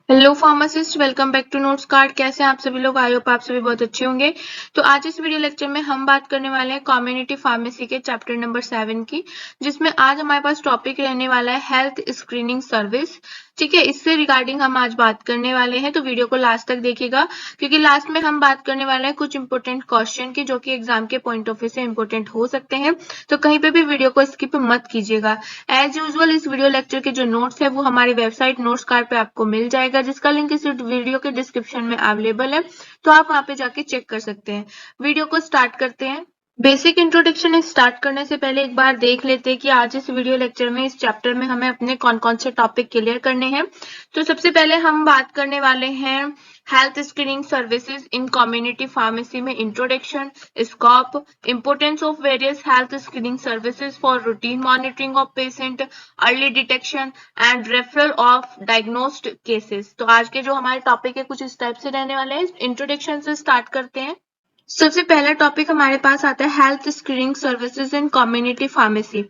Hello pharmacist, welcome back to notes card. कैसे हैं आप सभी लोग? आई होप आप सभी बहुत अच्छे होंगे। तो आज इस वीडियो लेक्चर में हम बात करने वाले हैं कम्युनिटी फार्मेसी के चैप्टर नंबर 7 की, जिसमें आज हमारे पास टॉपिक रहने वाला है हेल्थ स्क्रीनिंग सर्विस। ठीक है, इससे रिगार्डिंग हम आज बात करने वाले हैं, तो वीडियो को लास्ट तक देखिएगा क्योंकि लास्ट में हम बात करने वाले हैं कुछ इंपोर्टेंट क्वेश्चन की, जो कि एग्जाम के पॉइंट ऑफ व्यू से इंपोर्टेंट हो सकते हैं। तो कहीं पे भी वीडियो को स्किप मत कीजिएगा। एज यूजुअल इस वीडियो लेक्चर के जो नोट्स है वो हमारी वेबसाइट नोट्स कार्ड पे आपको मिल जाएगा, जिसका लिंक इस वीडियो के डिस्क्रिप्शन में अवेलेबल है, तो आप वहां पे जाके चेक कर सकते हैं। वीडियो को स्टार्ट करते हैं। बेसिक इंट्रोडक्शन स्टार्ट करने से पहले एक बार देख लेते हैं कि आज इस वीडियो लेक्चर में इस चैप्टर में हमें अपने कौन कौन से टॉपिक क्लियर करने हैं। तो सबसे पहले हम बात करने वाले हैं health screening services in community pharmacy में introduction, scope, importance of various health screening services for routine monitoring of patient, early detection and referral of diagnosed cases. तो आज के जो हमारे टॉपिक है कुछ इस टाइप से रहने वाले हैं। इंट्रोडक्शन से स्टार्ट करते हैं। सबसे पहला टॉपिक हमारे पास आता है health screening services in community pharmacy.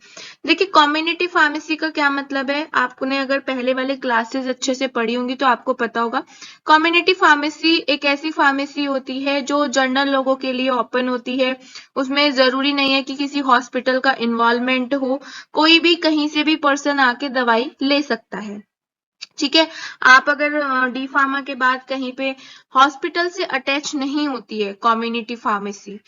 देखिए, कम्युनिटी फार्मेसी का क्या मतलब है, आपने अगर पहले वाले क्लासेस अच्छे से पढ़ी होंगी तो आपको पता होगा। कम्युनिटी फार्मेसी एक ऐसी फार्मेसी होती है जो जनरल लोगों के लिए ओपन होती है। उसमें जरूरी नहीं है कि किसी हॉस्पिटल का इन्वॉल्वमेंट हो, कोई भी कहीं से भी पर्सन आके दवाई ले सकता है। ठीक है, आप अगर डी फार्मा के बाद कहीं पे हॉस्पिटल से अटैच नहीं होती है कम्युनिटी फार्मेसी,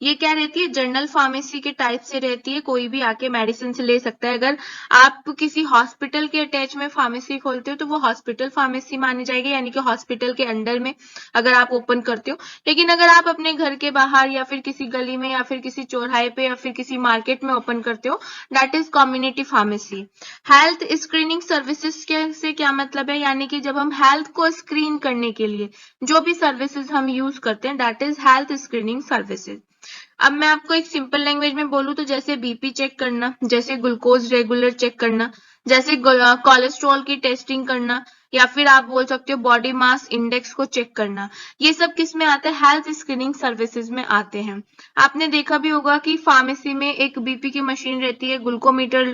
ये क्या रहती है, जनरल फार्मेसी के टाइप से रहती है। कोई भी आके मेडिसिन से ले सकता है। अगर आप किसी हॉस्पिटल के अटैच में फार्मेसी खोलते हो तो वो हॉस्पिटल फार्मेसी मानी जाएगी, यानी कि हॉस्पिटल के अंडर में अगर आप ओपन करते हो। लेकिन अगर आप अपने घर के बाहर या फिर किसी गली में या फिर किसी चौराहे पे या फिर किसी मार्केट में ओपन करते हो, that is community pharmacy. Health screening services से क्या मतलब है, यानी कि जब हम हेल्थ को स्क्रीन करने के लिए जो भी सर्विसेज हम यूज करते हैं, that is health screening services. अब मैं आपको एक सिंपल लैंग्वेज में बोलूं तो जैसे बीपी चेक करना, जैसे ग्लूकोज रेगुलर चेक करना, जैसे कोलेस्ट्रॉल की टेस्टिंग करना, या फिर आप बोल सकते हो बॉडी मास इंडेक्स को चेक करना, ये सब किस में आता है, हेल्थ स्क्रीनिंग सर्विसेज में आते हैं। आपने देखा भी होगा कि फार्मेसी में एक बीपी की मशीन रहती है, ग्लूकोमीटर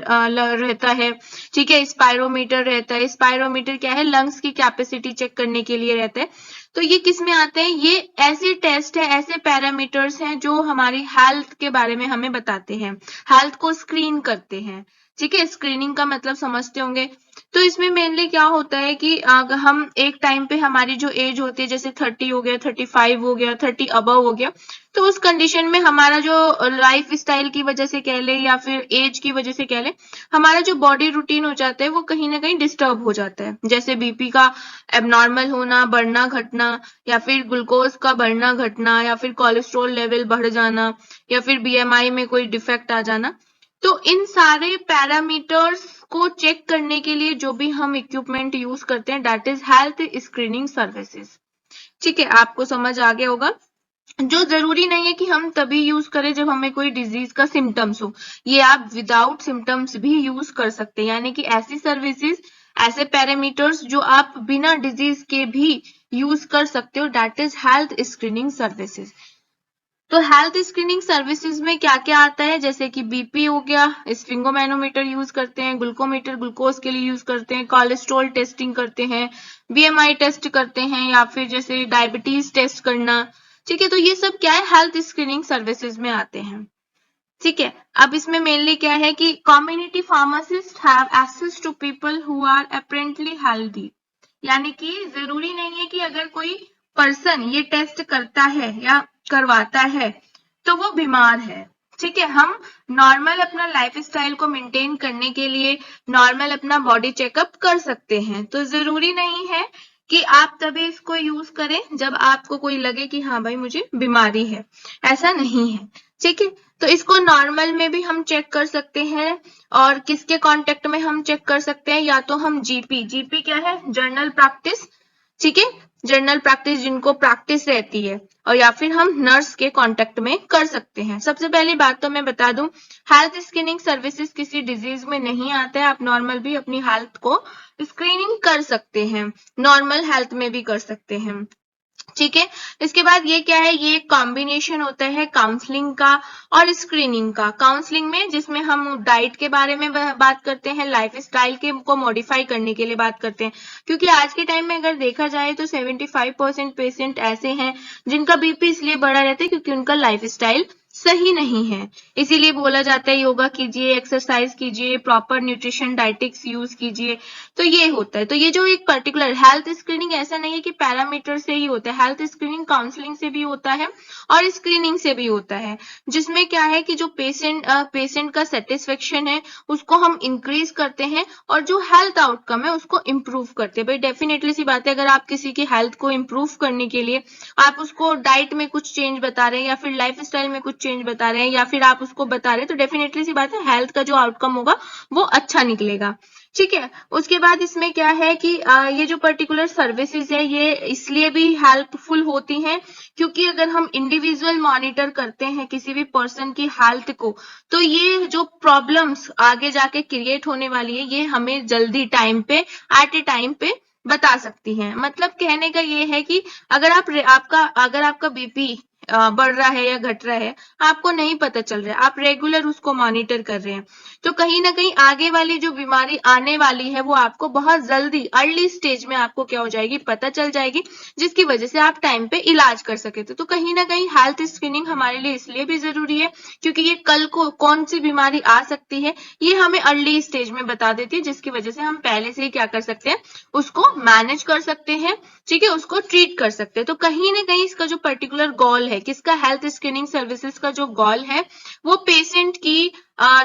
रहता है, ठीक है, स्पायरोमीटर रहता है। स्पायरोमीटर क्या है, लंग्स की कैपेसिटी चेक करने के लिए रहता है। तो ये किस में आते हैं, ये ऐसे टेस्ट है, ऐसे पैरामीटर्स हैं जो हमारी हेल्थ के बारे में हमें बताते हैं, हेल्थ को स्क्रीन करते हैं। ठीक है, स्क्रीनिंग का मतलब समझते होंगे। तो इसमें मेनली क्या होता है कि अगर हम एक टाइम पे हमारी जो एज होती है, जैसे 30 हो गया, 35 हो गया, 30 अबव हो गया, तो उस कंडीशन में हमारा जो लाइफ स्टाइल की वजह से कह ले या फिर एज की वजह से कह ले, हमारा जो बॉडी रूटीन हो जाता है वो कहीं ना कहीं डिस्टर्ब हो जाता है। जैसे बीपी का एबनॉर्मल होना, बढ़ना घटना, या फिर ग्लूकोज का बढ़ना घटना, या फिर कोलेस्ट्रॉल लेवल बढ़ जाना, या फिर बीएमआई में कोई डिफेक्ट आ जाना। तो इन सारे पैरामीटर्स को चेक करने के लिए जो भी हम इक्विपमेंट यूज करते हैं, that is health screening services. ठीक है, आपको समझ आ गया होगा। जो जरूरी नहीं है कि हम तभी यूज करें जब हमें कोई डिजीज का सिम्टम्स हो, ये आप विदाउट सिम्टम्स भी यूज कर सकते हैं, यानी कि ऐसी सर्विसेज, ऐसे पैरामीटर्स जो आप बिना डिजीज के भी यूज कर सकते हो, that is health screening services. तो हेल्थ स्क्रीनिंग सर्विसेज में क्या क्या आता है, जैसे कि बीपी हो गया, स्फिंगोमैनोमीटर यूज करते हैं, ग्लूकोमीटर ग्लूकोज के लिए यूज करते हैं, कोलेस्ट्रॉल टेस्टिंग करते हैं, बीएमआई टेस्ट करते हैं, या फिर जैसे डायबिटीज टेस्ट करना। ठीक है, तो ये सब क्या है, हेल्थ स्क्रीनिंग सर्विसेज में आते हैं। ठीक है, अब इसमें मेनली क्या है कि community pharmacist have access to people who are apparently healthy, यानी कि जरूरी नहीं है कि अगर कोई पर्सन ये टेस्ट करता है या करवाता है तो वो बीमार है। ठीक है, हम नॉर्मल अपना लाइफ स्टाइल को मेंटेन करने के लिए नॉर्मल अपना बॉडी चेकअप कर सकते हैं। तो जरूरी नहीं है कि आप तभी इसको यूज करें जब आपको कोई लगे कि हाँ भाई मुझे बीमारी है, ऐसा नहीं है। ठीक है, तो इसको नॉर्मल में भी हम चेक कर सकते हैं। और किसके कांटेक्ट में हम चेक कर सकते हैं, या तो हम जीपी क्या है, जर्नल प्रैक्टिस, ठीक है, जर्नल प्रैक्टिस जिनको प्रैक्टिस रहती है, और या फिर हम नर्स के कांटेक्ट में कर सकते हैं। सबसे पहली बात तो मैं बता दूं, हेल्थ स्क्रीनिंग सर्विसेज किसी डिजीज में नहीं आता है। आप नॉर्मल भी अपनी हेल्थ को स्क्रीनिंग कर सकते हैं, नॉर्मल हेल्थ में भी कर सकते हैं। ठीक है। इसके बाद ये क्या है, ये कॉम्बिनेशन होता है काउंसलिंग का और स्क्रीनिंग का। काउंसलिंग में जिसमें हम डाइट के बारे में बात करते हैं, लाइफ स्टाइल के को मॉडिफाई करने के लिए बात करते हैं, क्योंकि आज के टाइम में अगर देखा जाए तो 75% पेशेंट ऐसे हैं जिनका बीपी इसलिए बढ़ा रहता है क्योंकि उनका लाइफ स्टाइल सही नहीं है। इसीलिए बोला जाता है योगा कीजिए, एक्सरसाइज कीजिए, प्रॉपर न्यूट्रिशन डाइटिक्स यूज कीजिए। तो ये होता है। तो ये जो एक पर्टिकुलर हेल्थ स्क्रीनिंग ऐसा नहीं है कि पैरामीटर से ही होता है, हेल्थ स्क्रीनिंग काउंसलिंग से भी होता है और स्क्रीनिंग से भी होता है, जिसमें क्या है कि जो पेशेंट का सेटिस्फेक्शन है उसको हम इंक्रीज करते हैं और जो हेल्थ आउटकम है उसको इम्प्रूव करते हैं। भाई डेफिनेटली सी बात है, अगर आप किसी की हेल्थ को इम्प्रूव करने के लिए आप उसको डाइट में कुछ चेंज बता रहे हैं या फिर लाइफ स्टाइल में कुछ चेंज बता रहे हैं या फिर आप उसको बता रहे हैं, तो डेफिनेटली सी बात है हेल्थ का जो आउटकम होगा वो अच्छा निकलेगा। ठीक है। उसके बाद इसमें क्या है कि ये जो पर्टिकुलर सर्विसेज है ये इसलिए भी हेल्पफुल होती हैं क्योंकि अगर हम इंडिविजुअल मॉनिटर करते हैं किसी भी पर्सन की हेल्थ को, तो ये जो प्रॉब्लम्स आगे जाके क्रिएट होने वाली है ये हमें जल्दी टाइम पे एट ए टाइम पे बता सकती हैं। मतलब कहने का ये है कि अगर आपका बीपी बढ़ रहा है या घट रहा है, आपको नहीं पता चल रहा है, आप रेगुलर उसको मॉनिटर कर रहे हैं, तो कहीं ना कहीं आगे वाली जो बीमारी आने वाली है वो आपको बहुत जल्दी अर्ली स्टेज में आपको क्या हो जाएगी, पता चल जाएगी, जिसकी वजह से आप टाइम पे इलाज कर सके। तो कहीं ना कहीं हेल्थ स्क्रीनिंग हमारे लिए इसलिए भी जरूरी है क्योंकि ये कल को कौन सी बीमारी आ सकती है ये हमें अर्ली स्टेज में बता देती है, जिसकी वजह से हम पहले से ही क्या कर सकते हैं, उसको मैनेज कर सकते हैं। ठीक है, उसको ट्रीट कर सकते हैं। तो कहीं ना कहीं इसका जो पर्टिकुलर गोल है, किसका, हेल्थ स्क्रीनिंग सर्विसेज का जो गोल है वो पेशेंट की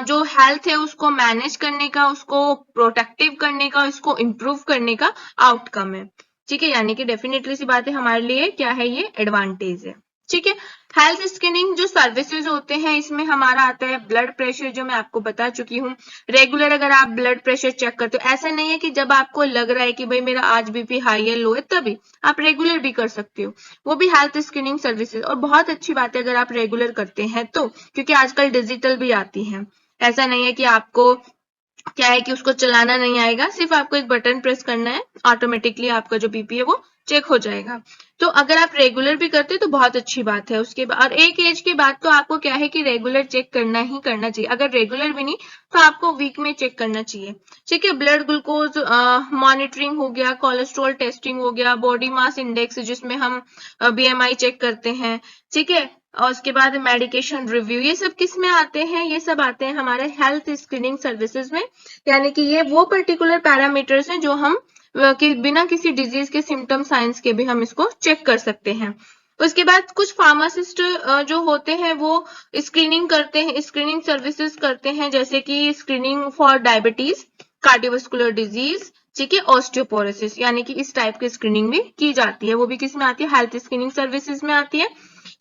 जो हेल्थ है उसको मैनेज करने का, उसको प्रोटेक्टिव करने का, उसको इम्प्रूव करने का आउटकम है। ठीक है, यानी कि डेफिनेटली सी बात है हमारे लिए क्या है, ये एडवांटेज है। ठीक है। हेल्थ स्क्रीनिंग जो सर्विसेज होते हैं इसमें हमारा आता है ब्लड प्रेशर, जो मैं आपको बता चुकी हूँ। रेगुलर अगर आप ब्लड प्रेशर चेक करते हो, ऐसा नहीं है कि जब आपको लग रहा है कि भाई मेरा आज बीपी हाई है लो है तभी, आप रेगुलर भी कर सकते हो, वो भी हेल्थ स्क्रीनिंग सर्विसेज। और बहुत अच्छी बात है अगर आप रेगुलर करते हैं तो, क्योंकि आजकल डिजिटल भी आती है। ऐसा नहीं है कि आपको क्या है कि उसको चलाना नहीं आएगा, सिर्फ आपको एक बटन प्रेस करना है, ऑटोमेटिकली आपका जो बीपी है वो चेक हो जाएगा। तो अगर आप रेगुलर भी करते हैं तो बहुत अच्छी बात है। उसके बाद और एक एज के बाद तो आपको क्या है कि रेगुलर चेक करना ही करना चाहिए। अगर रेगुलर भी नहीं तो आपको वीक में चेक करना चाहिए। ठीक है, ब्लड ग्लूकोज मॉनिटरिंग हो गया, कोलेस्ट्रॉल टेस्टिंग हो गया, बॉडी मास इंडेक्स जिसमें हम बीएमआई चेक करते हैं। ठीक है, और उसके बाद मेडिकेशन रिव्यू, ये सब किस में आते हैं, ये सब आते हैं हमारे हेल्थ स्क्रीनिंग सर्विसेज में। यानी कि ये वो पर्टिकुलर पैरामीटर्स हैं जो हम कि बिना किसी डिजीज के सिम्टम साइंस के भी हम इसको चेक कर सकते हैं। उसके बाद कुछ फार्मासिस्ट जो होते हैं वो स्क्रीनिंग करते हैं, स्क्रीनिंग सर्विसेज करते हैं, जैसे कि screening for diabetes, cardiovascular disease, ठीक है, ऑस्टियोपोरोसिस, यानी कि इस टाइप की स्क्रीनिंग भी की जाती है, वो भी किस में आती है, हेल्थ स्क्रीनिंग सर्विसेज में आती है।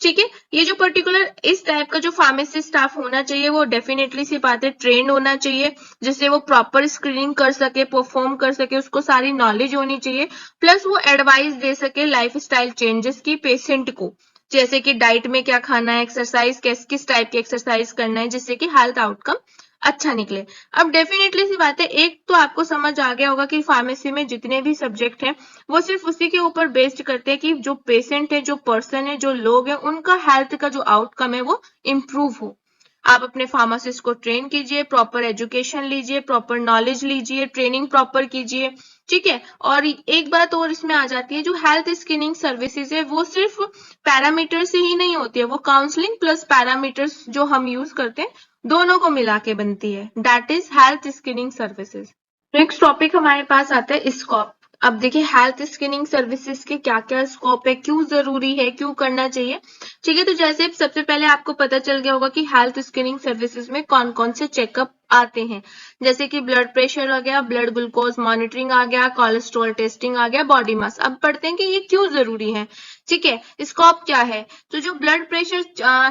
ठीक है, ये जो पर्टिकुलर इस टाइप का जो फार्मेसी स्टाफ होना चाहिए वो डेफिनेटली सी बात है ट्रेंड होना चाहिए, जिससे वो प्रॉपर स्क्रीनिंग कर सके, परफॉर्म कर सके, उसको सारी नॉलेज होनी चाहिए, प्लस वो एडवाइस दे सके लाइफ स्टाइल चेंजेस की पेशेंट को, जैसे कि डाइट में क्या खाना है, एक्सरसाइज किस टाइप की एक्सरसाइज करना है, जिससे कि हेल्थ आउटकम अच्छा निकले। अब डेफिनेटली सी बात है, एक तो आपको समझ आ गया होगा कि फार्मेसी में जितने भी सब्जेक्ट हैं वो सिर्फ उसी के ऊपर बेस्ड करते हैं कि जो पेशेंट है, जो पर्सन है, जो लोग हैं, उनका हेल्थ का जो आउटकम है वो इम्प्रूव हो। आप अपने फार्मासिस्ट को ट्रेन कीजिए, प्रॉपर एजुकेशन लीजिए, प्रॉपर नॉलेज लीजिए, ट्रेनिंग प्रॉपर कीजिए। ठीक है, और एक बात और इसमें आ जाती है, जो हेल्थ स्क्रीनिंग सर्विसेज है वो सिर्फ पैरामीटर से ही नहीं होती है, वो काउंसलिंग प्लस पैरामीटर्स जो हम यूज करते हैं दोनों को मिला के बनती है, that is health screening services. Next topic हमारे पास आता है स्कोप। अब देखिए हेल्थ स्क्रीनिंग सर्विसेज के क्या क्या स्कोप है, क्यों जरूरी है, क्यों करना चाहिए। ठीक है, तो जैसे सबसे पहले आपको पता चल गया होगा कि हेल्थ स्क्रीनिंग सर्विसेज में कौन कौन से चेकअप आते हैं, जैसे कि ब्लड प्रेशर आ गया, ब्लड ग्लूकोज मॉनिटरिंग आ गया, कोलेस्ट्रॉल टेस्टिंग आ गया, बॉडी मास। अब पढ़ते हैं कि ये क्यों जरूरी है। ठीक है, स्कोप क्या है, तो जो ब्लड प्रेशर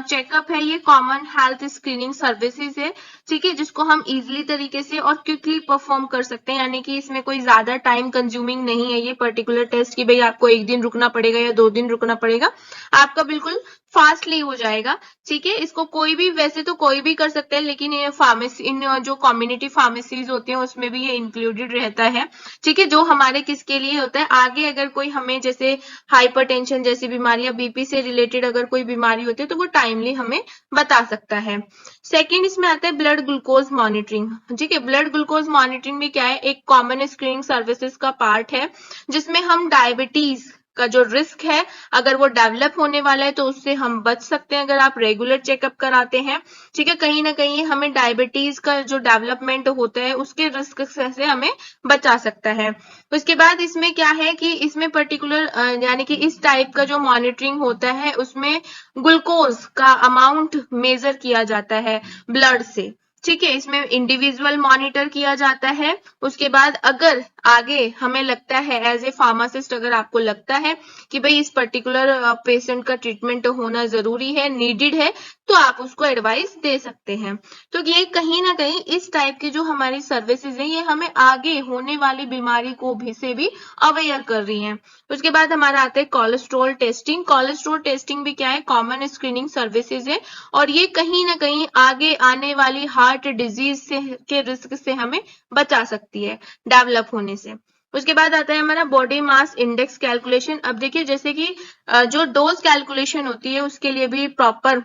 चेकअप है ये कॉमन हेल्थ स्क्रीनिंग सर्विसेज है। ठीक है, जिसको हम इजिली तरीके से और क्विकली परफॉर्म कर सकते हैं, यानी कि इसमें कोई ज्यादा टाइम कंज्यूमिंग नहीं है ये पर्टिकुलर टेस्ट की भाई आपको एक दिन रुकना पड़ेगा या 2 दिन रुकना पड़ेगा, आपका बिल्कुल फास्टली हो जाएगा। ठीक है, इसको कोई भी, वैसे तो कोई भी कर सकता है, लेकिन ये फार्मेसी इन जो कम्युनिटी फार्मेसीज होती हैं उसमें भी ये इंक्लूडेड रहता है। ठीक है, जो हमारे किसके लिए होता है, आगे अगर कोई हमें जैसे हाइपरटेंशन जैसी बीमारी या बीपी से रिलेटेड अगर कोई बीमारी होती है तो वो टाइमली हमें बता सकता है। सेकंड इसमें आता है ब्लड ग्लूकोज मॉनिटरिंग। ठीक है, ब्लड ग्लूकोज मॉनिटरिंग भी क्या है, एक कॉमन स्क्रीनिंग सर्विसेज का पार्ट है जिसमें हम डायबिटीज का जो रिस्क है अगर वो डेवलप होने वाला है तो उससे हम बच सकते हैं अगर आप रेगुलर चेकअप कराते हैं। ठीक है, कहीं ना कहीं हमें डायबिटीज का जो डेवलपमेंट होता है उसके रिस्क से हमें बचा सकता है। उसके बाद इसमें क्या है कि इसमें पर्टिकुलर यानी कि इस टाइप का जो मॉनिटरिंग होता है उसमें ग्लूकोज का अमाउंट मेजर किया जाता है ब्लड से। ठीक है, इसमें इंडिविजुअल मॉनिटर किया जाता है। उसके बाद अगर आगे हमें लगता है एज ए फार्मासिस्ट, अगर आपको लगता है कि भाई इस पर्टिकुलर पेशेंट का ट्रीटमेंट होना जरूरी है, नीडेड है, तो आप उसको एडवाइस दे सकते हैं। तो ये कहीं ना कहीं इस टाइप की जो हमारी सर्विसेज है ये हमें आगे होने वाली बीमारी को भी से भी अवेयर कर रही हैं। उसके बाद हमारा आता है कोलेस्ट्रॉल टेस्टिंग। कोलेस्ट्रॉल टेस्टिंग भी क्या है, कॉमन स्क्रीनिंग सर्विसेज है और ये कहीं ना कहीं आगे आने वाली हार्ट डिजीज से के रिस्क से हमें बचा सकती है डेवलप होने से। उसके बाद आता है हमारा बॉडी मास इंडेक्स कैलकुलेशन। अब देखिए जैसे कि जो डोज कैलकुलेशन होती है उसके लिए भी प्रॉपर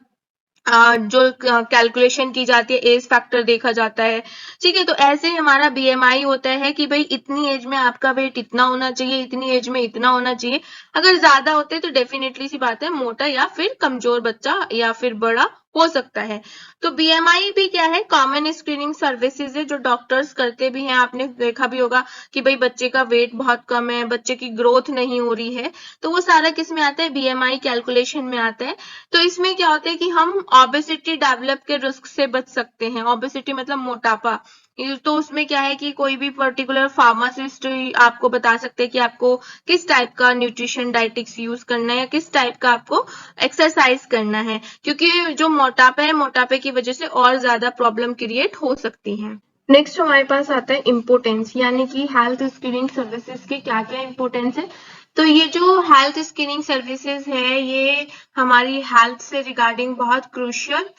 जो कैलकुलेशन की जाती है, एज फैक्टर देखा जाता है। ठीक है, तो ऐसे ही हमारा बीएमआई होता है कि भाई इतनी एज में आपका वेट इतना होना चाहिए, इतनी एज में इतना होना चाहिए। अगर ज्यादा होते तो डेफिनेटली सी बात है मोटा या फिर कमजोर बच्चा या फिर बड़ा हो सकता है। तो बीएमआई भी क्या है, कॉमन स्क्रीनिंग सर्विसेज है जो डॉक्टर्स करते भी हैं। आपने देखा भी होगा कि भाई बच्चे का वेट बहुत कम है, बच्चे की ग्रोथ नहीं हो रही है, तो वो सारा किस में आता है, बीएमआई कैलकुलेशन में आता है। तो इसमें क्या होता है कि हम ओबेसिटी डेवलप के रिस्क से बच सकते हैं। ओबेसिटी मतलब मोटापा। तो उसमें क्या है कि कोई भी पर्टिकुलर फार्मासिस्ट आपको बता सकते हैं कि आपको किस टाइप का न्यूट्रिशन डाइटिक्स यूज करना है या किस टाइप का आपको एक्सरसाइज करना है, क्योंकि जो मोटापा है मोटापे की वजह से और ज्यादा प्रॉब्लम क्रिएट हो सकती है। नेक्स्ट हमारे पास आता है इम्पोर्टेंस, यानी कि हेल्थ स्क्रीनिंग सर्विसेज के क्या क्या इम्पोर्टेंस है। तो ये जो हेल्थ स्क्रीनिंग सर्विसेज है ये हमारी हेल्थ से रिगार्डिंग बहुत क्रूशियल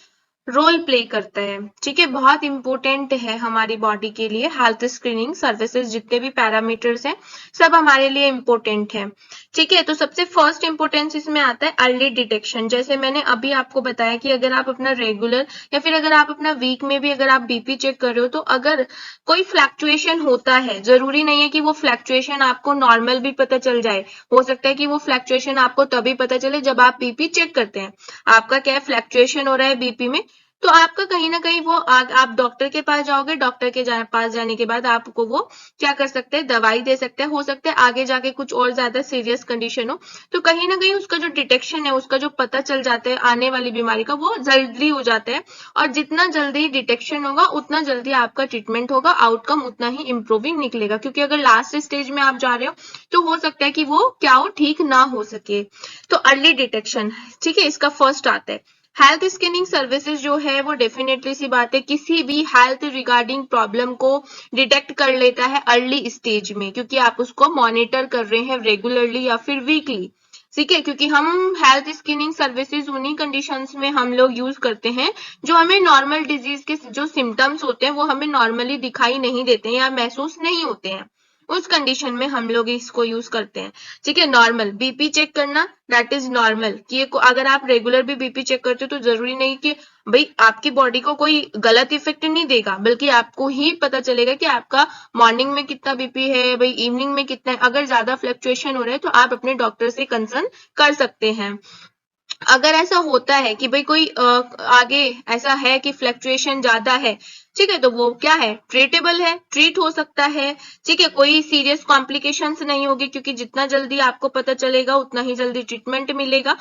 रोल प्ले करता है। ठीक है, बहुत इंपॉर्टेंट है हमारी बॉडी के लिए। हेल्थ स्क्रीनिंग सर्विसेज जितने भी पैरामीटर्स हैं सब हमारे लिए इंपॉर्टेंट है। ठीक है, तो सबसे फर्स्ट इंपॉर्टेंस इसमें आता है अर्ली डिटेक्शन। जैसे मैंने अभी आपको बताया कि अगर आप अपना रेगुलर या फिर अगर आप अपना वीक में भी अगर आप बीपी चेक कर रहे हो तो अगर कोई फ्लैक्चुएशन होता है, जरूरी नहीं है कि वो फ्लैक्चुएशन आपको नॉर्मल भी पता चल जाए। हो सकता है कि वो फ्लैक्चुएशन आपको तभी पता चले जब आप बीपी चेक करते हैं। आपका क्या है, फ्लैक्चुएशन हो रहा है बीपी में, तो आपका कहीं ना कहीं वो आप डॉक्टर के पास जाओगे, डॉक्टर के पास जाने के बाद आपको वो क्या कर सकते हैं, दवाई दे सकते हैं। हो सकता है आगे जाके कुछ और ज्यादा सीरियस कंडीशन हो, तो कहीं ना कहीं उसका जो डिटेक्शन है, उसका जो पता चल जाता है आने वाली बीमारी का, वो जल्दी हो जाता है। और जितना जल्दी डिटेक्शन होगा उतना जल्दी आपका ट्रीटमेंट होगा, आउटकम उतना ही इंप्रूविंग निकलेगा। क्योंकि अगर लास्ट स्टेज में आप जा रहे हो तो हो सकता है कि वो क्या हो, ठीक ना हो सके। तो अर्ली डिटेक्शन, ठीक है, इसका फर्स्ट आता है। हेल्थ स्क्रीनिंग सर्विसेज जो है वो डेफिनेटली सी बात है किसी भी हेल्थ रिगार्डिंग प्रॉब्लम को डिटेक्ट कर लेता है अर्ली स्टेज में, क्योंकि आप उसको मॉनिटर कर रहे हैं रेगुलरली या फिर वीकली। ठीक है, क्योंकि हम हेल्थ स्क्रीनिंग सर्विसेज उन्हीं कंडीशंस में हम लोग यूज करते हैं जो हमें नॉर्मल डिजीज के जो सिम्टम्स होते हैं वो हमें नॉर्मली दिखाई नहीं देते हैं या महसूस नहीं होते हैं। उस कंडीशन में हम लोग इसको यूज करते हैं। ठीक है, नॉर्मल बीपी चेक करना, दैट इज नॉर्मल। कि अगर आप रेगुलर भी बीपी चेक करते हो तो जरूरी नहीं कि भाई आपकी बॉडी को कोई गलत इफेक्ट नहीं देगा, बल्कि आपको ही पता चलेगा कि आपका मॉर्निंग में कितना बीपी है, भाई इवनिंग में कितना है। अगर ज्यादा फ्लक्चुएशन हो रहा है तो आप अपने डॉक्टर से कंसर्न कर सकते हैं। अगर ऐसा होता है कि भाई कोई आगे ऐसा है कि फ्लक्चुएशन ज्यादा है, ठीक है, तो वो क्या है, ट्रीटेबल है, ट्रीट हो सकता है। ठीक है, कोई सीरियस कॉम्प्लिकेशंस नहीं होगी, क्योंकि जितना जल्दी आपको पता चलेगा उतना ही जल्दी ट्रीटमेंट मिलेगा।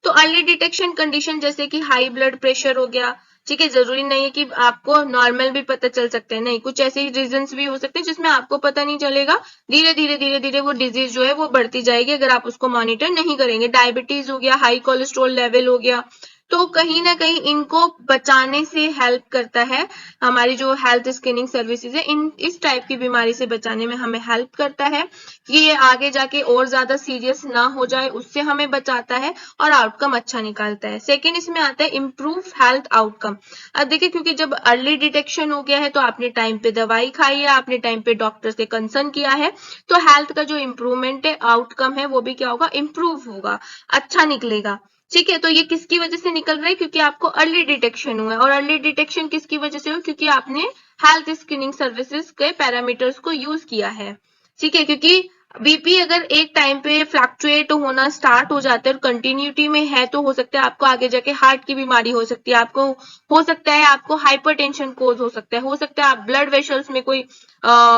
तो अर्ली डिटेक्शन कंडीशन जैसे कि हाई ब्लड प्रेशर हो गया। ठीक है, जरूरी नहीं है कि आपको नॉर्मल भी पता चल सकते हैं, नहीं, कुछ ऐसे रीजंस भी हो सकते हैं जिसमें आपको पता नहीं चलेगा। धीरे धीरे धीरे धीरे वो डिजीज जो है वो बढ़ती जाएगी अगर आप उसको मॉनिटर नहीं करेंगे। डायबिटीज हो गया, हाई कोलेस्ट्रॉल लेवल हो गया, तो कहीं ना कहीं इनको बचाने से हेल्प करता है हमारी जो हेल्थ स्क्रीनिंग सर्विसेज है। इस टाइप की बीमारी से बचाने में हमें हेल्प करता है। कि ये आगे जाके और ज्यादा सीरियस ना हो जाए, उससे हमें बचाता है और आउटकम अच्छा निकालता है। सेकेंड इसमें आता है इम्प्रूव हेल्थ आउटकम। अब देखिए, क्योंकि जब अर्ली डिटेक्शन हो गया है तो आपने टाइम पे दवाई खाई है, आपने टाइम पे डॉक्टर से कंसर्न किया है, तो हेल्थ का जो इम्प्रूवमेंट है, आउटकम है, वो भी क्या होगा, इम्प्रूव होगा, अच्छा निकलेगा। ठीक है, तो ये किसकी वजह से निकल रहा है, क्योंकि आपको अर्ली डिटेक्शन हुआ है। और अर्ली डिटेक्शन किसकी वजह से हो, क्योंकि आपने हेल्थ स्क्रीनिंग सर्विसेज के पैरामीटर्स को यूज किया है। ठीक है, क्योंकि बीपी अगर एक टाइम पे फ्लक्चुएट होना स्टार्ट हो जाता है और कंटिन्यूटी में है, तो हो सकता है आपको आगे जाके हार्ट की बीमारी हो सकती है, आपको हो सकता है आपको हाइपरटेंशन कोज हो सकता है आप ब्लड वेसल्स में कोई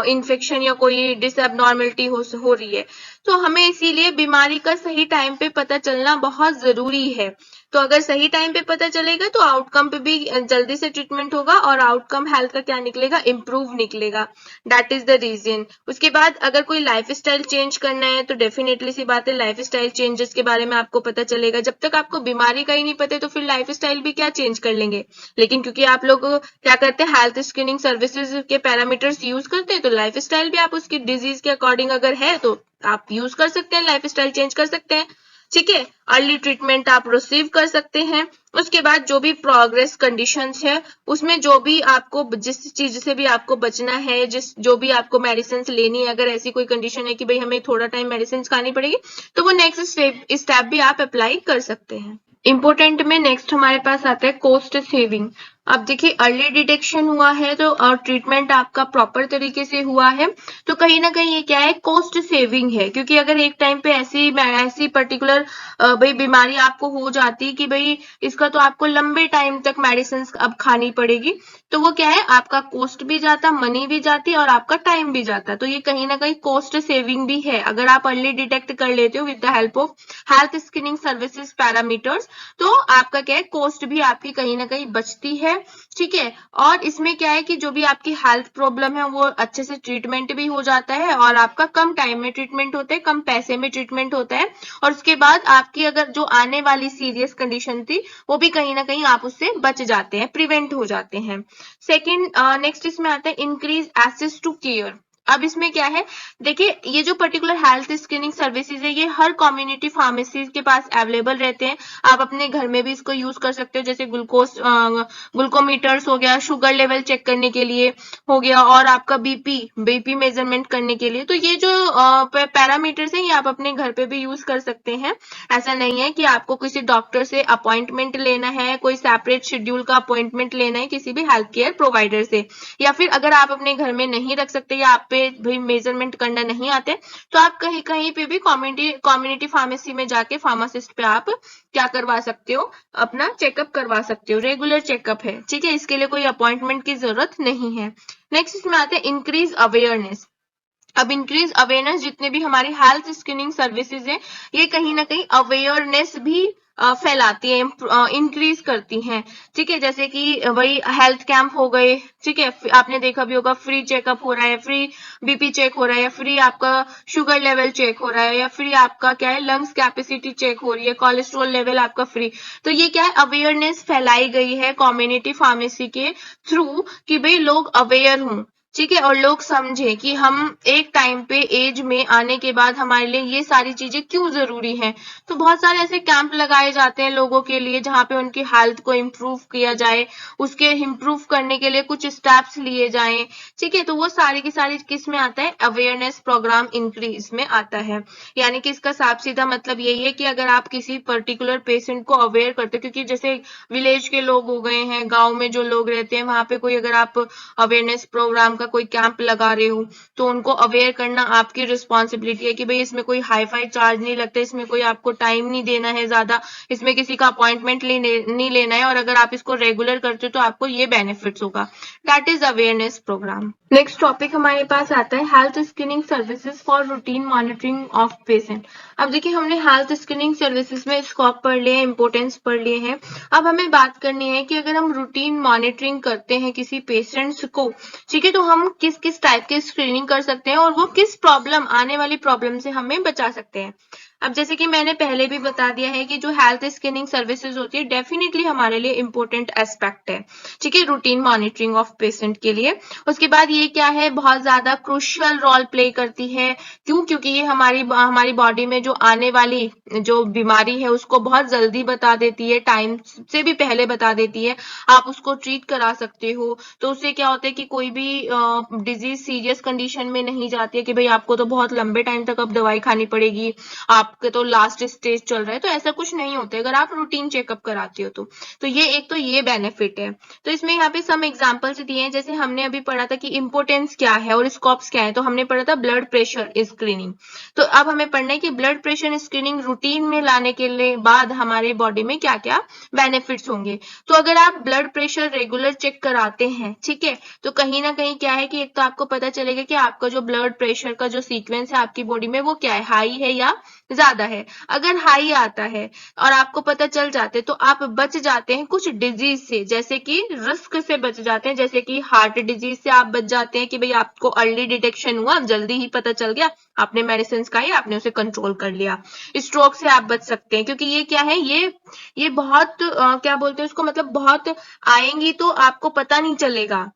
इन्फेक्शन या कोई डिसएबनॉर्मलिटी हो रही है। तो हमें इसीलिए बीमारी का सही टाइम पे पता चलना बहुत जरूरी है। तो अगर सही टाइम पे पता चलेगा तो आउटकम पे भी जल्दी से ट्रीटमेंट होगा और आउटकम हेल्थ का क्या निकलेगा, इम्प्रूव निकलेगा। That is the reason. उसके बाद अगर कोई लाइफ स्टाइल चेंज करना है तो डेफिनेटली सी बात है, लाइफ स्टाइल चेंजेस के बारे में आपको पता चलेगा। जब तक आपको बीमारी का ही नहीं पता तो फिर लाइफ स्टाइल भी क्या चेंज कर लेंगे। लेकिन क्योंकि आप लोग क्या करते हैं, हेल्थ स्क्रीनिंग सर्विसेज के पैरामीटर्स यूज करते हैं, तो लाइफ स्टाइल भी आप उसकी डिजीज के अकॉर्डिंग अगर है तो आप यूज कर सकते हैं, लाइफ स्टाइल चेंज कर सकते हैं। ठीक है, अर्ली ट्रीटमेंट आप रिसीव कर सकते हैं। उसके बाद जो भी प्रोग्रेस कंडीशंस है, उसमें जो भी आपको जिस चीज से भी आपको बचना है, जो भी आपको मेडिसिन लेनी है, अगर ऐसी कोई कंडीशन है कि भाई हमें थोड़ा टाइम मेडिसिन खानी पड़ेगी, तो वो नेक्स्ट स्टेप भी आप अप्लाई कर सकते हैं। इंपोर्टेंट में नेक्स्ट हमारे पास आता है कॉस्ट सेविंग। अब देखिए, अर्ली डिटेक्शन हुआ है तो और ट्रीटमेंट आपका प्रॉपर तरीके से हुआ है, तो कहीं ना कहीं ये क्या है, कॉस्ट सेविंग है। क्योंकि अगर एक टाइम पे ऐसी पर्टिकुलर भाई बीमारी आपको हो जाती कि भाई इसका तो आपको लंबे टाइम तक मेडिसिन अब खानी पड़ेगी, तो वो क्या है, आपका कॉस्ट भी जाता, मनी भी जाती और आपका टाइम भी जाता। तो ये कहीं ना कहीं कॉस्ट सेविंग भी है अगर आप अर्ली डिटेक्ट कर लेते हो with the help of health screening services parameters, तो आपका क्या है, कॉस्ट भी आपकी कहीं ना कहीं बचती है। ठीक है, और इसमें क्या है कि जो भी आपकी हेल्थ प्रॉब्लम है वो अच्छे से ट्रीटमेंट भी हो जाता है और आपका कम टाइम में ट्रीटमेंट होता है, कम पैसे में ट्रीटमेंट होता है। और उसके बाद आपकी अगर जो आने वाली सीरियस कंडीशन थी वो भी कहीं ना कहीं आप उससे बच जाते हैं, प्रिवेंट हो जाते हैं। सेकेंड नेक्स्ट इसमें आता है इंक्रीज एक्सेस टू केयर। अब इसमें क्या है, देखिए ये जो पर्टिकुलर हेल्थ स्क्रीनिंग सर्विसेज है, ये हर कम्युनिटी फार्मेसीज के पास अवेलेबल रहते हैं। आप अपने घर में भी इसको यूज कर सकते हो, जैसे ग्लूकोमीटर्स हो गया, शुगर लेवल चेक करने के लिए हो गया, और आपका बीपी मेजरमेंट करने के लिए। तो ये जो पैरामीटर्स हैं, ये आप अपने घर पे भी यूज कर सकते हैं। ऐसा नहीं है कि आपको किसी डॉक्टर से अपॉइंटमेंट लेना है, कोई सेपरेट शेड्यूल का अपॉइंटमेंट लेना है किसी भी हेल्थ केयर प्रोवाइडर से, या फिर अगर आप अपने घर में नहीं रख सकते या आप पे भी मेजरमेंट करना नहीं आते, तो आप कहीं कहीं पे भी कम्युनिटी फार्मेसी में जाके फार्मासिस्ट पे आप क्या करवा सकते हो, अपना चेकअप करवा सकते हो, रेगुलर चेकअप है। ठीक है, इसके लिए कोई अपॉइंटमेंट की जरूरत नहीं है। नेक्स्ट इसमें आते हैं इंक्रीज अवेयरनेस। अब इंक्रीज अवेयरनेस, जितने भी हमारी हेल्थ स्क्रीनिंग सर्विसेज है, ये कहीं ना कहीं अवेयरनेस भी फैलाती है, इंक्रीज करती हैं। ठीक है, जैसे कि वही हेल्थ कैंप हो गए। ठीक है, आपने देखा भी होगा, फ्री चेकअप हो रहा है, फ्री बीपी चेक हो रहा है, फ्री आपका शुगर लेवल चेक हो रहा है, या फ्री आपका क्या है, लंग्स कैपेसिटी चेक हो रही है, कोलेस्ट्रॉल लेवल आपका फ्री। तो ये क्या है, अवेयरनेस फैलाई गई है कम्युनिटी फार्मेसी के थ्रू कि भाई लोग अवेयर हों। ठीक है, और लोग समझे कि हम एक टाइम पे एज में आने के बाद हमारे लिए ये सारी चीजें क्यों जरूरी हैं। तो बहुत सारे ऐसे कैंप लगाए जाते हैं लोगों के लिए, जहाँ पे उनकी हेल्थ को इम्प्रूव किया जाए, उसके इम्प्रूव करने के लिए कुछ स्टेप्स लिए जाएं। ठीक है, तो वो सारी की सारी किस में आता है, अवेयरनेस प्रोग्राम इंक्रीज में आता है। यानी कि इसका साफ सीधा मतलब यही है कि अगर आप किसी पर्टिकुलर पेशेंट को अवेयर करते हो, क्योंकि जैसे विलेज के लोग हो गए हैं, गाँव में जो लोग रहते हैं, वहां पे कोई अगर आप अवेयरनेस प्रोग्राम का कोई कैंप लगा रहे हो, तो उनको अवेयर करना आपकी रिस्पॉन्सिबिलिटी है कि भाई इसमें कोई हाई फाई चार्ज नहीं लगता, इसमें कोई आपको टाइम नहीं देना है ज्यादा, इसमें किसी का अपॉइंटमेंट नहीं लेना है, और अगर आप इसको रेगुलर करते हो तो आपको ये बेनिफिट्स होगा। That is awareness programme. Next topic हमारे पास आता है health screening services for routine monitoring of patient. अब देखिए, हमने हेल्थ स्क्रीनिंग सर्विसेज में स्कोप पढ़ लिया, इंपोर्टेंस पढ़ लिए हैं। अब हमें बात करनी है कि अगर हम रूटीन मॉनिटरिंग करते हैं किसी पेशेंट्स को, ठीक है, तो हम किस किस टाइप की स्क्रीनिंग कर सकते हैं और वो किस प्रॉब्लम, आने वाली प्रॉब्लम से हमें बचा सकते हैं। अब जैसे कि मैंने पहले भी बता दिया है कि जो हेल्थ स्क्रीनिंग सर्विसेज होती है डेफिनेटली हमारे लिए इंपॉर्टेंट एस्पेक्ट है, ठीक है, रूटीन मॉनिटरिंग ऑफ पेशेंट के लिए। उसके बाद ये क्या है, बहुत ज्यादा क्रूशियल रोल प्ले करती है। क्यों? क्योंकि ये हमारी बॉडी में जो आने वाली जो बीमारी है उसको बहुत जल्दी बता देती है, टाइम से भी पहले बता देती है। आप उसको ट्रीट करा सकते हो। तो उससे क्या होता है कि कोई भी डिजीज सीरियस कंडीशन में नहीं जाती है कि भाई आपको तो बहुत लंबे टाइम तक अब दवाई खानी पड़ेगी, आपके तो लास्ट स्टेज चल रहा है, तो ऐसा कुछ नहीं होता है अगर आप रूटीन चेकअप कराते हो तो ये एक तो ये बेनिफिट है। तो इसमें यहाँ पे सम एग्जांपल्स दिए हैं, जैसे हमने अभी पढ़ा था कि इंपोर्टेंस क्या है और स्कोप्स क्या है, तो हमने पढ़ा था ब्लड प्रेशर स्क्रीनिंग। तो अब हमें पढ़ना है कि ब्लड प्रेशर स्क्रीनिंग रूटीन में लाने के लिए बाद हमारे बॉडी में क्या क्या बेनिफिट्स होंगे। तो अगर आप ब्लड प्रेशर रेगुलर चेक कराते हैं, ठीक है, तो कहीं ना कहीं क्या है कि एक तो आपको पता चलेगा कि आपका जो ब्लड प्रेशर का जो सीक्वेंस है आपकी बॉडी में वो क्या है, हाई है या ज्यादा है। अगर हाई आता है और आपको पता चल जाते तो आप बच जाते हैं कुछ डिजीज से, जैसे कि रिस्क से बच जाते हैं, जैसे कि हार्ट डिजीज से आप बच जाते हैं कि भाई आपको अर्ली डिटेक्शन हुआ, जल्दी ही पता चल गया, आपने मेडिसिन खाई, आपने उसे कंट्रोल कर लिया। स्ट्रोक से आप बच सकते हैं, क्योंकि ये क्या है, ये बहुत क्या बोलते हैं उसको, मतलब बहुत आएंगी तो आपको पता नहीं चलेगा,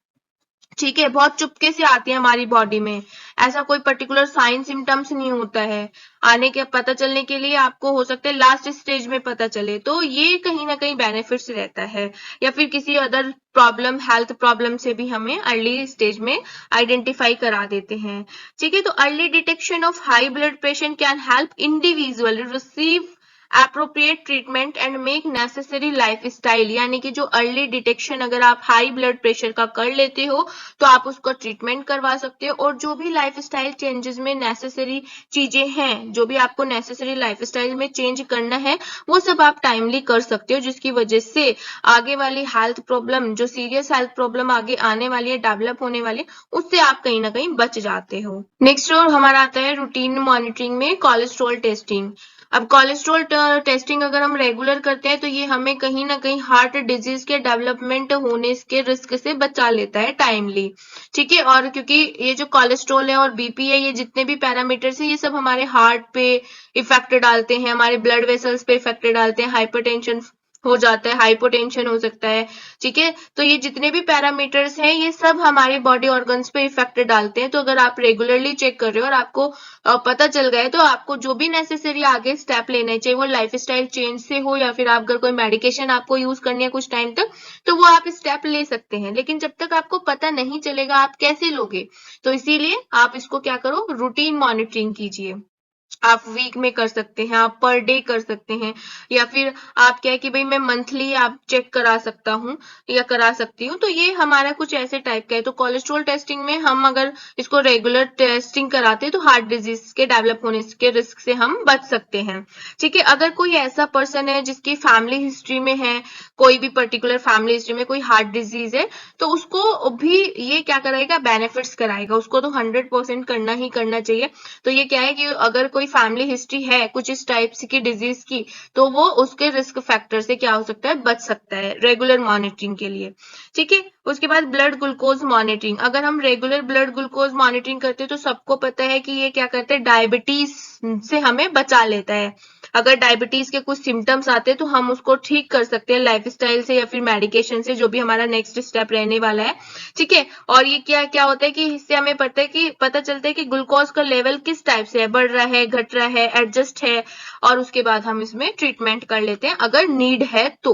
ठीक है, बहुत चुपके से आती है हमारी बॉडी में, ऐसा कोई पर्टिकुलर साइन सिम्टम्स नहीं होता है। आने के पता चलने के लिए आपको हो सकता है लास्ट स्टेज में पता चले, तो ये कहीं ना कहीं बेनिफिट्स रहता है। या फिर किसी अदर प्रॉब्लम, हेल्थ प्रॉब्लम से भी हमें अर्ली स्टेज में आइडेंटिफाई करा देते हैं, ठीक है। तो early detection of high blood pressure can help individual receive appropriate treatment and make necessary life style, यानी कि जो अर्ली डिटेक्शन अगर आप हाई ब्लड प्रेशर का कर लेते हो तो आप उसको ट्रीटमेंट करवा सकते हो, और जो भी लाइफ स्टाइल चेंजेस में नेसेसरी चीजें हैं, जो भी आपको नेसेसरी लाइफ स्टाइल में चेंज करना है वो सब आप टाइमली कर सकते हो, जिसकी वजह से आगे वाली हेल्थ प्रॉब्लम, जो सीरियस हेल्थ प्रॉब्लम आगे आने वाली है, डेवलप होने वाली, उससे आप कहीं ना कहीं बच जाते हो। नेक्स्ट और हमारा आता है रूटीन मॉनिटरिंग में कोलेस्ट्रॉल टेस्टिंग। अब कोलेस्ट्रॉल टेस्टिंग अगर हम रेगुलर करते हैं तो ये हमें कहीं ना कहीं हार्ट डिजीज के डेवलपमेंट होने के रिस्क से बचा लेता है टाइमली, ठीक है। और क्योंकि ये जो कोलेस्ट्रॉल है और बीपी है, ये जितने भी पैरामीटर्स है ये सब हमारे हार्ट पे इफेक्ट डालते हैं, हमारे ब्लड वेसल्स पे इफेक्ट डालते हैं, हाइपरटेंशन हो जाता है, हाइपोटेंशन हो सकता है, ठीक है। तो ये जितने भी पैरामीटर्स हैं ये सब हमारे बॉडी ऑर्गन्स पे इफेक्ट डालते हैं। तो अगर आप रेगुलरली चेक कर रहे हो और आपको पता चल गया है तो आपको जो भी नेसेसरी आगे स्टेप लेने चाहिए, वो लाइफस्टाइल चेंज से हो या फिर आप अगर कोई मेडिकेशन आपको यूज करनी है कुछ टाइम तक, तो वो आप स्टेप ले सकते हैं। लेकिन जब तक आपको पता नहीं चलेगा आप कैसे लोगे, तो इसीलिए आप इसको क्या करो, रूटीन मॉनिटरिंग कीजिए। आप वीक में कर सकते हैं, आप पर डे कर सकते हैं, या फिर आप क्या है कि भाई मैं मंथली आप चेक करा सकता हूँ या करा सकती हूँ। तो ये हमारा कुछ ऐसे टाइप का है। तो कोलेस्ट्रॉल टेस्टिंग में हम अगर इसको रेगुलर टेस्टिंग कराते हैं तो हार्ट डिजीज के डेवलप होने के रिस्क से हम बच सकते हैं, ठीक है। अगर कोई ऐसा पर्सन है जिसकी फैमिली हिस्ट्री में है, कोई भी पर्टिकुलर फैमिली हिस्ट्री में कोई हार्ट डिजीज है, तो उसको भी ये क्या कराएगा, बेनिफिट्स कराएगा, उसको तो 100% करना ही करना चाहिए। तो ये क्या है कि अगर कोई फैमिली हिस्ट्री है कुछ इस टाइप की डिजीज की, तो वो उसके रिस्क फैक्टर से क्या हो सकता है, बच सकता है रेगुलर मॉनिटरिंग के लिए, ठीक है। उसके बाद ब्लड ग्लूकोज मॉनिटरिंग, अगर हम रेगुलर ब्लड ग्लूकोज मॉनिटरिंग करते हैं तो सबको पता है कि ये क्या करते हैं, डायबिटीज से हमें बचा लेता है। अगर डायबिटीज के कुछ सिम्टम्स आते हैं तो हम उसको ठीक कर सकते हैं लाइफस्टाइल से या फिर मेडिकेशन से, जो भी हमारा नेक्स्ट स्टेप रहने वाला है, ठीक है। और ये क्या क्या होता है कि इससे हमें पता चलता है कि ग्लूकोज का लेवल किस टाइप से है, बढ़ रहा है, घट रहा है, एडजस्ट है, और उसके बाद हम इसमें ट्रीटमेंट कर लेते हैं अगर नीड है तो,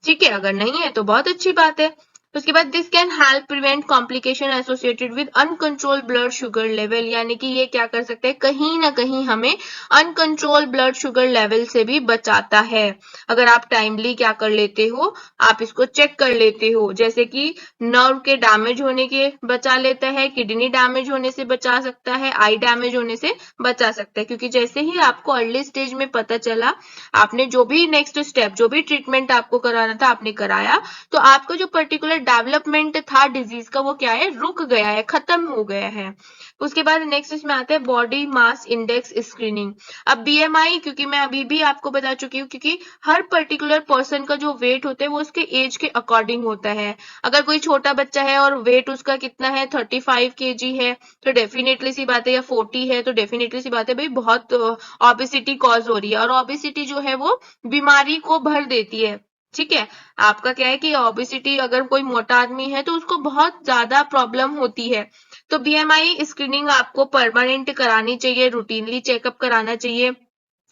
ठीक है। अगर नहीं है तो बहुत अच्छी बात है। उसके बाद this can help prevent complication associated with uncontrol blood sugar level, यानी कि ये क्या कर सकते हैं, कहीं ना कहीं हमें अनकंट्रोल ब्लड शुगर लेवल से भी बचाता है। अगर आप टाइमली क्या कर लेते हो, आप इसको चेक कर लेते हो, जैसे कि नर्व के डैमेज होने के बचा लेता है, किडनी डैमेज होने से बचा सकता है, आई डैमेज होने से बचा सकता है। क्योंकि जैसे ही आपको अर्ली स्टेज में पता चला, आपने जो भी नेक्स्ट स्टेप, जो भी ट्रीटमेंट आपको कराना था आपने कराया, तो आपका जो पर्टिकुलर डेवलपमेंट था डिजीज का वो क्या है, रुक गया है, खत्म हो गया है। उसके बाद नेक्स्ट इसमें आता है बॉडी मास इंडेक्स स्क्रीनिंग। अब बीएमआई, क्योंकि मैं अभी भी आपको बता चुकी हूँ, क्योंकि हर पर्टिकुलर पर्सन का जो वेट होता है वो उसके एज के अकॉर्डिंग होता है। अगर कोई छोटा बच्चा है और वेट उसका कितना है 35 kg है, तो डेफिनेटली सी बात है, या 40 है तो डेफिनेटली सी बात है भाई बहुत ओबेसिटी कॉज हो रही है। और ओबेसिटी जो है वो बीमारी को भर देती है। ठीक है, आपका क्या है कि ओबेसिटी, अगर कोई मोटा आदमी है तो उसको बहुत ज्यादा प्रॉब्लम होती है। तो बीएमआई स्क्रीनिंग आपको परमानेंट करानी चाहिए, रूटीनली चेकअप कराना चाहिए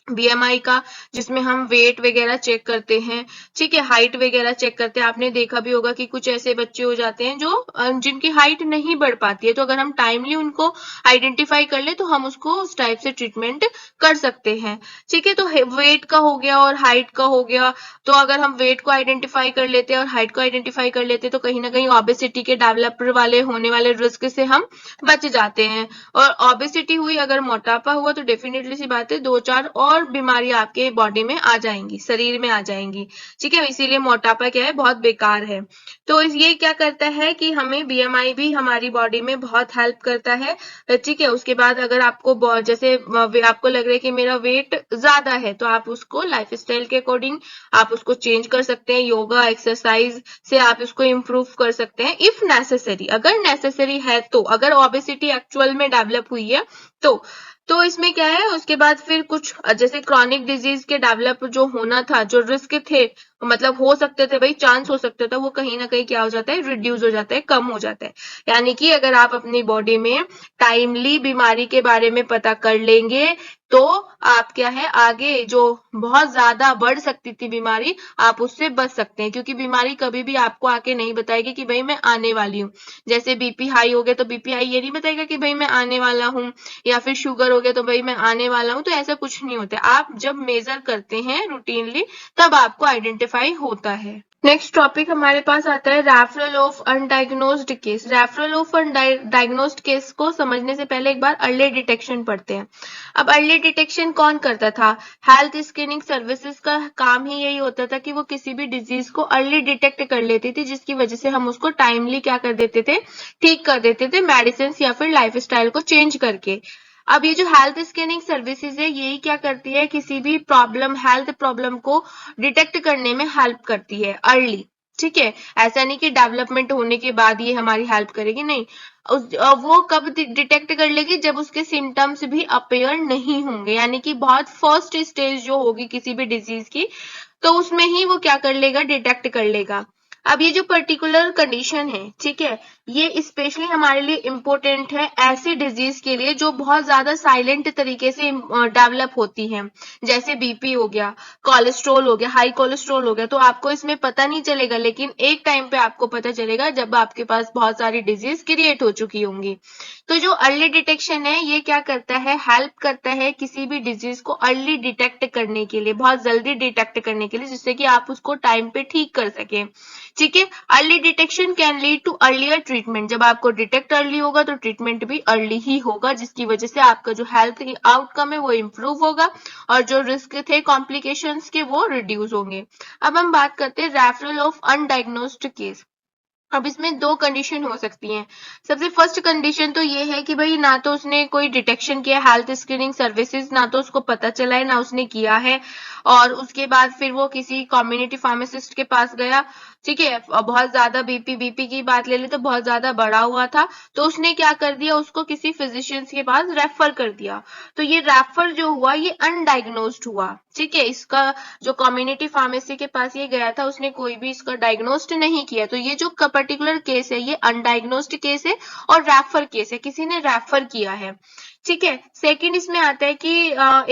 बीएमआई का, जिसमें हम वेट वगैरह चेक करते हैं। ठीक है, हाइट वगैरह चेक करते हैं। आपने देखा भी होगा कि कुछ ऐसे बच्चे हो जाते हैं जो जिनकी हाइट नहीं बढ़ पाती है, तो अगर हम टाइमली उनको आइडेंटिफाई कर ले तो हम उसको उस टाइप से ट्रीटमेंट कर सकते हैं। ठीक है, तो वेट का हो गया और हाइट का हो गया। तो अगर हम वेट को आइडेंटिफाई कर लेते हैं और हाइट को आइडेंटिफाई कर लेते हैं तो कहीं ना कहीं ओबेसिटी के डेवलपर वाले होने वाले रिस्क से हम बच जाते हैं। और ओबेसिटी हुई, अगर मोटापा हुआ, तो डेफिनेटली सी बात है 2-4 और बीमारी आपके बॉडी में आ जाएंगी, शरीर में आ जाएंगी। ठीक है, इसीलिए मोटापा क्या है, बहुत बेकार है। तो ये क्या करता है कि हमें बीएमआई भी हमारी बॉडी में बहुत हेल्प करता है। ठीक है, उसके बाद अगर आपको जैसे आपको लग रहा है कि मेरा वेट ज्यादा है, तो आप उसको लाइफस्टाइल के अकॉर्डिंग आप उसको चेंज कर सकते हैं। योगा एक्सरसाइज से आप इसको इम्प्रूव कर सकते हैं इफ नेसेसरी, अगर नेसेसरी है तो। अगर ओबेसिटी एक्चुअल में डेवलप हुई है तो इसमें क्या है, उसके बाद फिर कुछ जैसे क्रॉनिक डिजीज के डेवलप जो होना था, जो रिस्क थे, मतलब हो सकते थे भाई, चांस हो सकता था, वो कहीं ना कहीं क्या हो जाता है, रिड्यूस हो जाता है, कम हो जाता है। यानी कि अगर आप अपनी बॉडी में टाइमली बीमारी के बारे में पता कर लेंगे तो आप क्या है, आगे जो बहुत ज्यादा बढ़ सकती थी बीमारी, आप उससे बच सकते हैं। क्योंकि बीमारी कभी भी आपको आके नहीं बताएगी कि भाई मैं आने वाली हूँ। जैसे बीपी हाई हो गया तो बीपी हाई ये नहीं बताएगा कि भाई मैं आने वाला हूँ, या फिर शुगर हो गया तो भाई मैं आने वाला हूँ। तो ऐसा कुछ नहीं होता, आप जब मेजर करते हैं रूटीनली तब आपको आइडेंटिफाई होता है। नेक्स्ट टॉपिक हमारे पास आता है referral of undiagnosed case. Referral of undiagnosed case को समझने से पहले एक बार अर्ली डिटेक्शन पढ़ते हैं। अब अर्ली डिटेक्शन कौन करता था? हेल्थ स्क्रीनिंग सर्विसेज का काम ही यही होता था कि वो किसी भी डिजीज को अर्ली डिटेक्ट कर लेती थी, जिसकी वजह से हम उसको टाइमली क्या कर देते थे, ठीक कर देते थे, मेडिसिन या फिर लाइफस्टाइल को चेंज करके। अब ये जो हेल्थ स्कैनिंग सर्विसेज है, यही क्या करती है, किसी भी प्रॉब्लम, हेल्थ प्रॉब्लम को डिटेक्ट करने में हेल्प करती है अर्ली। ठीक है, ऐसा नहीं कि डेवलपमेंट होने के बाद ये हमारी हेल्प करेगी, नहीं। वो कब डिटेक्ट कर लेगी, जब उसके सिम्टम्स भी अपेयर नहीं होंगे, यानी कि बहुत फर्स्ट स्टेज जो होगी किसी भी डिजीज की, तो उसमें ही वो क्या कर लेगा, डिटेक्ट कर लेगा। अब ये जो पर्टिकुलर कंडीशन है, ठीक है, ये स्पेशली हमारे लिए इम्पोर्टेंट है ऐसी डिजीज के लिए जो बहुत ज्यादा साइलेंट तरीके से डेवलप होती है। जैसे बीपी हो गया, कोलेस्ट्रॉल हो गया, हाई कोलेस्ट्रॉल हो गया, तो आपको इसमें पता नहीं चलेगा, लेकिन एक टाइम पे आपको पता चलेगा जब आपके पास बहुत सारी डिजीज क्रिएट हो चुकी होंगी। तो जो अर्ली डिटेक्शन है, ये क्या करता है, हेल्प करता है किसी भी डिजीज को अर्ली डिटेक्ट करने के लिए, बहुत जल्दी डिटेक्ट करने के लिए, जिससे कि आप उसको टाइम पे ठीक कर सके। ठीक है, early detection can lead to earlier treatment. जब आपको डिटेक्ट अर्ली होगा तो ट्रीटमेंट भी अर्ली ही होगा, जिसकी वजह से आपका जो हेल्थ आउटकम है वो इम्प्रूव होगा और जो रिस्क थे कॉम्प्लिकेशंस के वो रिड्यूस होंगे। अब हम बात करते हैं रेफरल ऑफ अनडायग्नोज्ड केस। अब इसमें दो कंडीशन हो सकती हैं। सबसे फर्स्ट कंडीशन तो ये है कि भाई ना तो उसने कोई डिटेक्शन किया, हेल्थ स्क्रीनिंग सर्विसेज ना तो उसको पता चला है, ना उसने किया है, और उसके बाद फिर वो किसी कम्युनिटी फार्मासिस्ट के पास गया। ठीक है, बहुत ज्यादा बीपी की बात ले ले तो बहुत ज्यादा बढ़ा हुआ था, तो उसने क्या कर दिया, उसको किसी फिजिशियंस के पास रेफर कर दिया। तो ये रेफर जो हुआ ये अनडायग्नोज्ड हुआ। ठीक है, इसका जो कम्युनिटी फार्मेसी के पास ये गया था उसने कोई भी इसका डायग्नोस्ट नहीं किया, तो ये जो पर्टिकुलर केस है ये अनडायग्नोस्ड केस है और रेफर केस है, किसी ने रेफर किया है। ठीक है, सेकंड इसमें आता है कि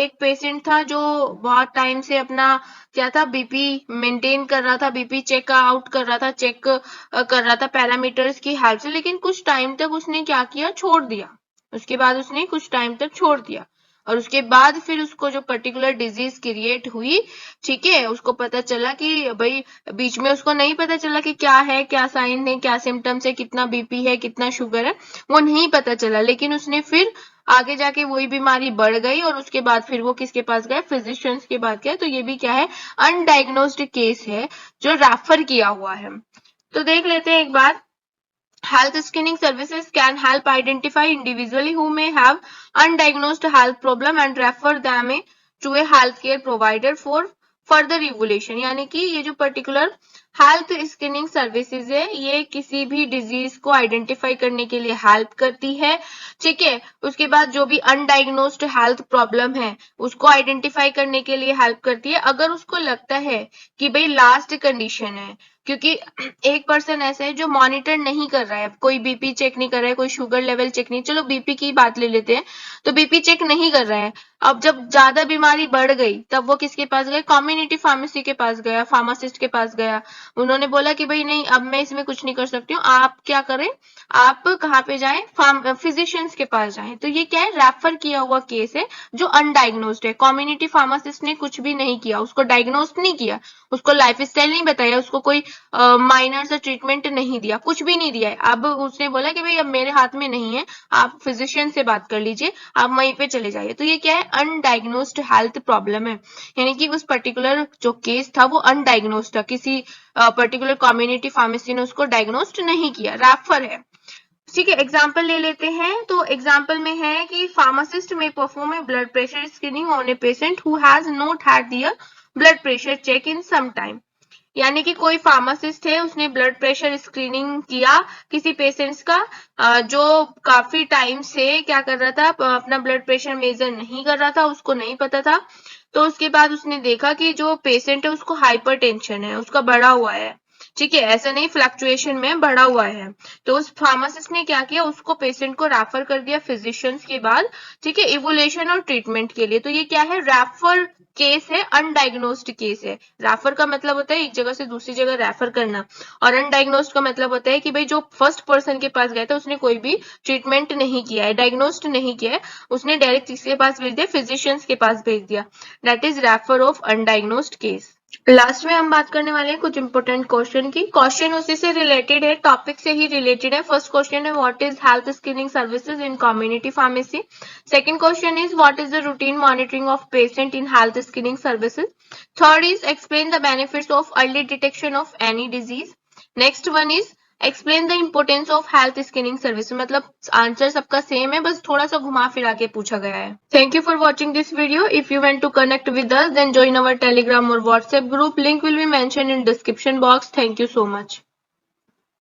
एक पेशेंट था जो बहुत टाइम से अपना क्या था, बीपी मेंटेन कर रहा था, बीपी चेक आउट कर रहा था, चेक कर रहा था पैरामीटर्स की हेल्प से, लेकिन कुछ टाइम तक उसने क्या किया, छोड़ दिया। उसके बाद उसने कुछ टाइम तक छोड़ दिया और उसके बाद फिर उसको जो पर्टिकुलर डिजीज क्रिएट हुई, ठीक है, उसको पता चला कि भाई, बीच में उसको नहीं पता चला कि क्या है, क्या साइन है, क्या सिम्टम्स है, कितना बीपी है, कितना शुगर है, वो नहीं पता चला, लेकिन उसने फिर आगे जाके वही बीमारी बढ़ गई और उसके बाद फिर वो किसके पास गए, फिजिशियंस के पास गए। तो ये भी क्या है, अनडायग्नोज्ड केस है जो रेफर किया हुआ है। तो देख लेते हैं एक बार। Health screening services can help identify individually who may have undiagnosed health problem and refer them to a healthcare provider for further evaluation। यानी कि ये जो पर्टिकुलर हेल्थ स्क्रीनिंग सर्विसेज है ये किसी भी डिजीज को आइडेंटिफाई करने के लिए हेल्प करती है, ठीक है। उसके बाद जो भी अनडायग्नोस्ड हेल्थ प्रॉब्लम है उसको आइडेंटिफाई करने के लिए हेल्प करती है। अगर उसको लगता है कि भाई लास्ट कंडीशन है, क्योंकि एक पर्सन ऐसा है जो मॉनिटर नहीं कर रहा है, कोई बीपी चेक नहीं कर रहा है, कोई शुगर लेवल चेक नहीं, चलो बीपी की बात ले लेते हैं, तो बीपी चेक नहीं कर रहा है। अब जब ज्यादा बीमारी बढ़ गई तब वो किसके पास गए, कम्युनिटी फार्मेसी के पास गया, फार्मासिस्ट के पास गया। उन्होंने बोला कि भाई नहीं अब मैं इसमें कुछ नहीं कर सकती हूँ, आप क्या करें, आप कहाँ पे जाएं, फिजिशियंस के पास जाएं। तो ये क्या है, रेफर किया हुआ केस है जो अनडायग्नोस्ड है। कम्युनिटी फार्मासिस्ट ने कुछ भी नहीं किया, उसको डायग्नोस्ट नहीं किया, उसको लाइफ स्टाइल नहीं बताया, उसको कोई माइनर सा ट्रीटमेंट नहीं दिया, कुछ भी नहीं दिया है। अब उसने बोला कि भाई अब मेरे हाथ में नहीं है, आप फिजिशियन से बात कर लीजिए, आप वहीं पे चले जाइए। तो ये क्या है, अनडायग्नोस्ड हेल्थ प्रॉब्लम है, यानी कि उस पर्टिकुलर जो केस था वो अनडायग्नोस्ड था, किसी पर्टिकुलर कम्युनिटी फार्मेसी ने उसको डायग्नोस्ड नहीं किया, रेफर है। ठीक है, एग्जाम्पल ले लेते हैं। तो एग्जाम्पल में है कि फार्मासिस्ट में perform a blood pressure screening on a patient who has not had their blood pressure check in some time. यानी कि कोई फार्मासिस्ट है, उसने ब्लड प्रेशर स्क्रीनिंग किया किसी पेशेंट्स का जो काफी टाइम से क्या कर रहा था, अपना ब्लड प्रेशर मेजर नहीं कर रहा था, उसको नहीं पता था। तो उसके बाद उसने देखा कि जो पेशेंट है उसको हाइपरटेंशन है, उसका बढ़ा हुआ है, ठीक है, ऐसा नहीं फ्लक्चुएशन में बढ़ा हुआ है। तो उस फार्मासिस्ट ने क्या किया, उसको पेशेंट को रेफर कर दिया फिजिशियंस के बाद, ठीक है, इवोल्यूशन और ट्रीटमेंट के लिए। तो ये क्या है, रेफर केस है, अनडायग्नोस्ड केस है। रेफर का मतलब होता है एक जगह से दूसरी जगह रेफर करना, और अनडायग्नोस्ड का मतलब होता है कि भाई जो फर्स्ट पर्सन के पास गया था उसने कोई भी ट्रीटमेंट नहीं किया है, डायग्नोस्ड नहीं किया है, उसने डायरेक्ट किसके पास भेज दिया, फिजिशियंस के पास भेज दिया। That is refer of undiagnosed case. Last में हम बात करने वाले हैं कुछ इंपोर्टेंट क्वेश्चन की। क्वेश्चन उसी से रिलेटेड है, टॉपिक से ही रिलेटेड है। फर्स्ट क्वेश्चन है what is health screening services in community pharmacy. Second question is what is the routine monitoring of patient in health screening services. Third is explain the benefits of early detection of any disease. Next one is explain the importance of health screening service. मतलब answer सबका same है, बस थोड़ा सा घुमा फिरा के पूछा गया है। Thank you for watching this video. If you want to connect with us then join our Telegram or WhatsApp group. Link will be mentioned in description box. Thank you so much.